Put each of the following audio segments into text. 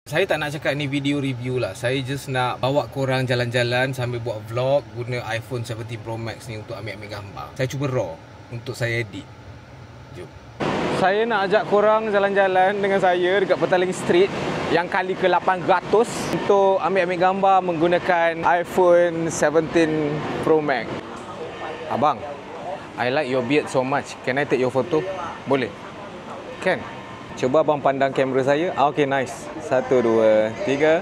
Saya tak nak cakap ni video review lah. Saya just nak bawa korang jalan-jalan sambil buat vlog guna iPhone 17 Pro Max ni untuk ambil-ambil gambar. Saya cuba raw untuk saya edit. Jom. Saya nak ajak korang jalan-jalan dengan saya dekat Petaling Street yang kali ke 800 untuk ambil-ambil gambar menggunakan iPhone 17 Pro Max. Abang, I like your beard so much. Can I take your photo? Boleh? Can? Cuba abang pandang kamera saya. Okay, nice. 1, 2, 3.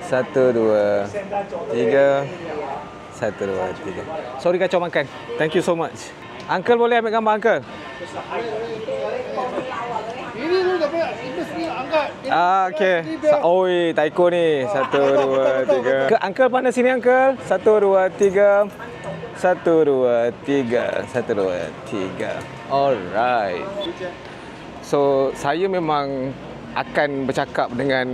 1, 2, 3. 1, 2, 3. Sorry kacau makan. Thank you so much. Uncle boleh ambil gambar, Uncle? Ini tu dapat industri angkat. Okay. Oi, taiko ni. 1, 2, 3. Uncle mana sini, Uncle? 1, 2, 3. 1, 2, 3. 1, 2, 3. Alright. So, saya memang akan bercakap dengan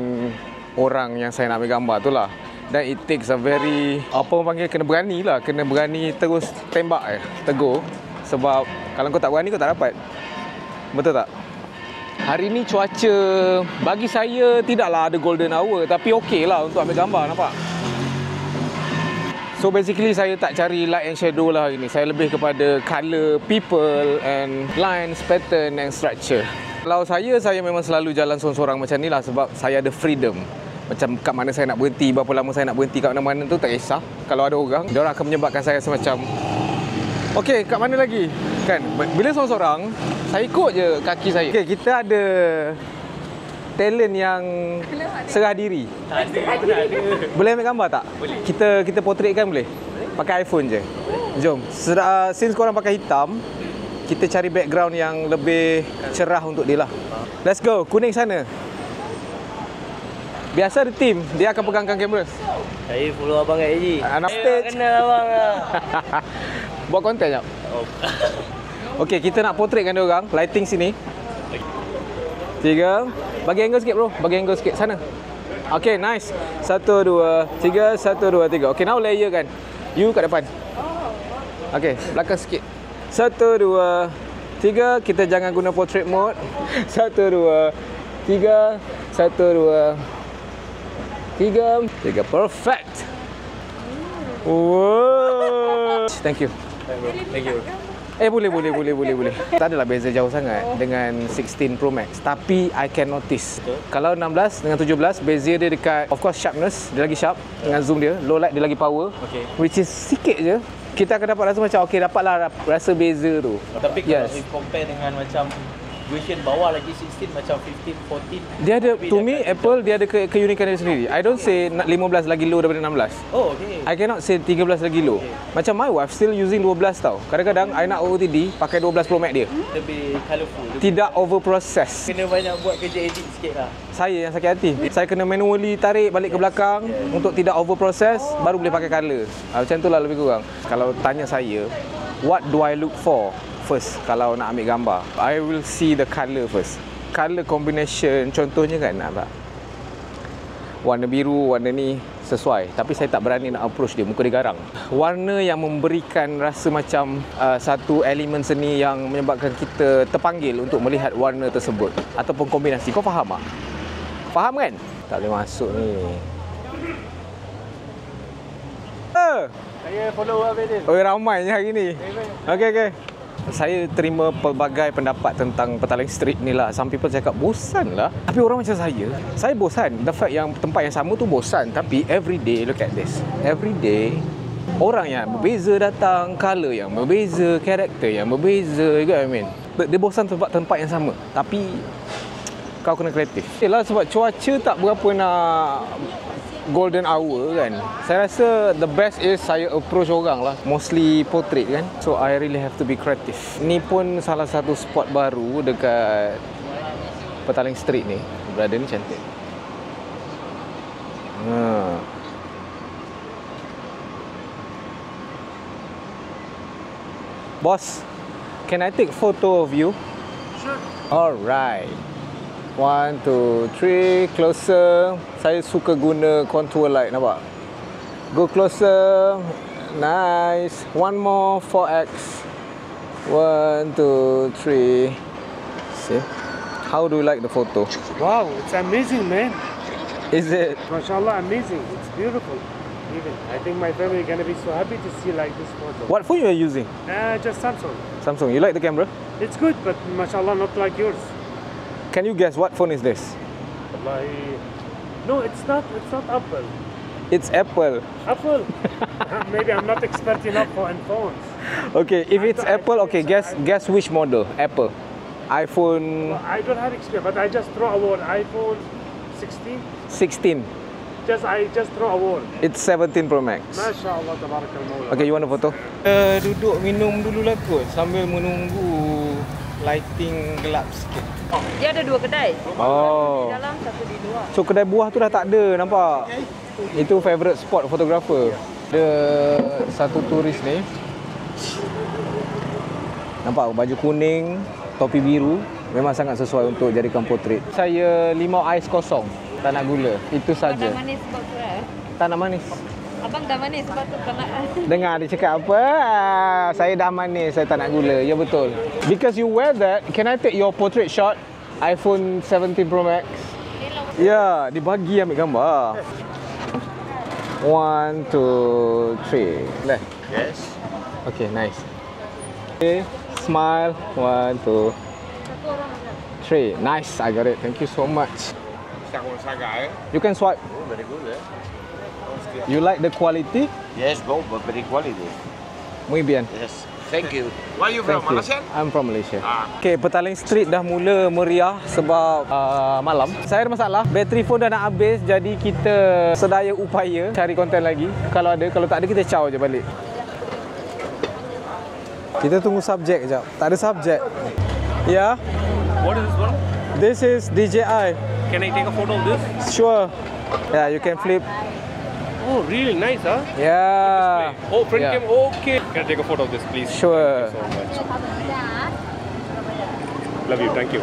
orang yang saya nak ambil gambar tu lah. Dan it takes a very, apa orang panggil, kena berani lah. Kena berani terus tembak tegur. Sebab kalau kau tak berani, kau tak dapat. Betul tak? Hari ni cuaca bagi saya tidaklah ada golden hour. Tapi okey lah untuk ambil gambar, nampak? So basically saya tak cari light and shadow lah hari ni. Saya lebih kepada colour, people and lines, pattern and structure. Kalau saya memang selalu jalan sorang-sorang macam ni lah sebab saya ada freedom. Macam kat mana saya nak berhenti, berapa lama saya nak berhenti kat mana-mana tu tak kisah. Kalau ada orang, dia orang akan menyebabkan saya semacam okey, kat mana lagi? Kan, bila sorang-sorang, saya ikut je kaki saya. Okey, kita ada talent yang serah diri. Tak ada. Boleh ambil gambar tak? Boleh. Kita portraitkan boleh? Pakai iPhone je. Jom. Since korang pakai hitam, kita cari background yang lebih cerah untuk dia lah. Let's go. Kuning sana. Biasa ada team, dia akan pegangkan kamera. Saya follow abang kat IG. Anak Saya stage. kenal abang lah. Buat konten jap. Oh. Okey, kita nak portraitkan dia orang. Lighting sini. 3. Bagi angle sikit bro. Bagi angle sikit sana. Okay, nice. 1, 2, 3. 1, 2, 3. Okay, now layer kan. You kat depan. Okay, belakang sikit. 1, 2, 3. Kita jangan guna portrait mode. 1, 2, 3. 1, 2, 3. 3. Perfect. Wow. Thank you. Thank you. Boleh. Tak adalah beza jauh sangat dengan 16 Pro Max. Tapi I can notice. Kalau 16 dengan 17, beza dia dekat, of course, sharpness. Dia lagi sharp dengan zoom dia. Low light dia lagi power. Okay. Which is sikit je. Kita akan dapat rasa macam, okay, dapatlah rasa beza tu. Tapi kalau we compare dengan macam version bawah lagi 16 macam 15, 14. Dia ada, to me, Apple dia ada keunikan dia sendiri. I don't say 15 lagi low daripada 16. Oh, okay. I cannot say 13 lagi low. Macam my wife still using 12 tau. Kadang-kadang I nak OOTD pakai 12 Pro Max dia. Lebih colourful. Tidak over process. Kena banyak buat kerja edit sikit lah. Saya yang sakit hati. Saya kena manually tarik balik ke belakang untuk tidak over process, baru boleh pakai colour. Macam tu lah lebih kurang. Kalau tanya saya, what do I look for first kalau nak ambil gambar? I will see the colour first. Colour combination, contohnya kan, nampak? Warna biru, warna ni sesuai. Tapi saya tak berani nak approach dia, muka dia garang. Warna yang memberikan rasa macam satu elemen seni yang menyebabkan kita terpanggil untuk melihat warna tersebut. Ataupun kombinasi. Kau faham tak? Faham kan? Tak boleh masuk ni. Saya follow abang dia. Oh, ramainya hari ni. Okey. Saya terima pelbagai pendapat tentang Petaling Street ni lah. Some people cakap bosan lah. Tapi orang macam saya bosan. The fact yang tempat yang sama tu bosan. Tapi every day, look at this. Every day, orang yang berbeza datang, colour yang berbeza, karakter yang berbeza. You get what I mean? Dia bosan sebab tempat yang sama. Tapi kau kena kreatif. Yalah, sebab cuaca tak berapa nak golden hour kan. Saya rasa the best is saya approach orang lah. Mostly portrait kan. So I really have to be creative. Ni pun salah satu spot baru dekat Petaling Street ni. Berada ni cantik. Boss, can I take photo of you? Sure. Alright. 1, 2, 3, closer. Saya suka guna contour light, nampak? Go closer. Nice. One more, 4x. 1, 2, 3. See? How do you like the photo? Wow, it's amazing, man. Is it? MashaAllah, amazing. It's beautiful. Even I think my family gonna be so happy to see like this photo. What phone you are using? Just Samsung. Samsung. You like the camera? It's good, but MashaAllah, not like yours. Can you guess what phone is this? Wallahi. No, it's not. It's not Apple. It's Apple. Apple. Maybe I'm not expert enough in phones. Okay, if it's I Apple, okay, think guess which model? Apple. iPhone I don't have experience, but I just throw a word. iPhone 16. 16. I just throw a word. It's 17 Pro Max. MashaAllah, tabarakallah. Okay, you want a photo? Duduk minum dulu lah kot sambil menunggu lighting gelap sikit. Dia ada 2 kedai. Oh. Di dalam, satu di luar. So kedai buah tu dah tak ada, nampak? Itu favourite spot fotografer. Ada satu turis ni. Nampak baju kuning, topi biru. Memang sangat sesuai untuk jadikan portrait. Saya limau ais kosong. Tak nak gula. Itu saja. Dah manis sebab tu lah. Tak nak manis. Abang dah manis sebab tu tak nak. Dengar dia cakap apa? Saya dah manis, saya tak nak gula. Ya betul. Because you wear that, can I take your portrait shot? iPhone 17 Pro Max. Ya, dibagi ambil gambar. 1, 2, 3. Leh. Yes. Okay, nice. Okay, smile. 1, 2, 3. Nice, I got it. Thank you so much. You can swipe. Oh, very good. You like the quality? Yes, but very quality. Muy bien. Yes. Thank you. Where are you from? Thank you. Malaysia? I'm from Malaysia. Ah. Okay, Petaling Street dah mula meriah sebab malam. Saya ada masalah, bateri phone dah nak habis, jadi kita sedaya upaya cari konten lagi. Kalau ada, kalau tak ada kita caw je balik. Kita tunggu subjek kejap. Tak ada subjek. Ya. What is this one? This is DJI. Can I take a photo of this? Sure. Yeah, you can flip. Oh, really nice, huh? Yeah. Oh, front Yeah. cam. Okay. Can I take a photo of this, please? Sure. So much. Love you. Thank you.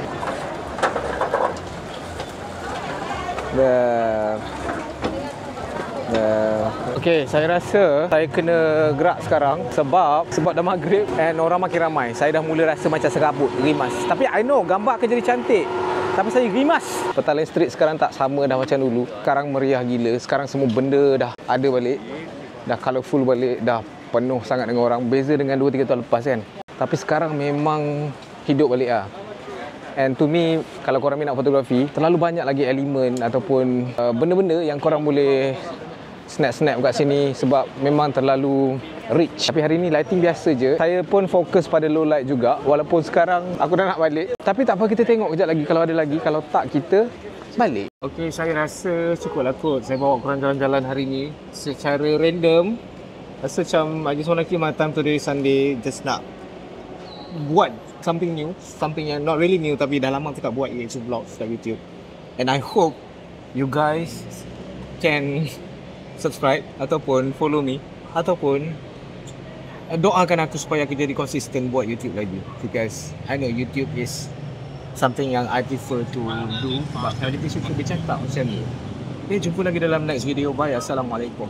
Okay, saya rasa saya kena gerak sekarang sebab dah maghrib and orang makin ramai. Saya dah mula rasa macam serabut, rimas. Tapi I know gambar akan jadi cantik. Tapi saya rimas. Petaling Street sekarang tak sama dah macam dulu. Sekarang meriah gila. Sekarang semua benda dah ada balik. Dah colourful balik, dah penuh sangat dengan orang. Beza dengan 2-3 tahun lepas kan. Tapi sekarang memang hidup balik lah. And to me, kalau korang minat fotografi, terlalu banyak lagi elemen ataupun benda-benda yang korang boleh snap-snap kat sini sebab memang terlalu rich. Tapi hari ni lighting biasa je. Saya pun fokus pada low light juga. Walaupun sekarang aku dah nak balik. Tapi tak apa, kita tengok kejap lagi kalau ada lagi. Kalau tak, kita balik. Okay, saya rasa cukup lah kot. Saya bawa korang jalan-jalan hari ni secara random. Rasa macam I just want to keep my time today, Sunday. Just nak buat something new. Something yang not really new tapi dah lama aku tak buat reaction vlogs kat YouTube. And I hope you guys can subscribe ataupun follow me ataupun doakan aku supaya aku jadi konsisten buat YouTube lagi, because I know YouTube is something yang I prefer to do sebab saya lebih suka bercakap macam ni. Okay, jumpa lagi dalam next video. Bye. Assalamualaikum.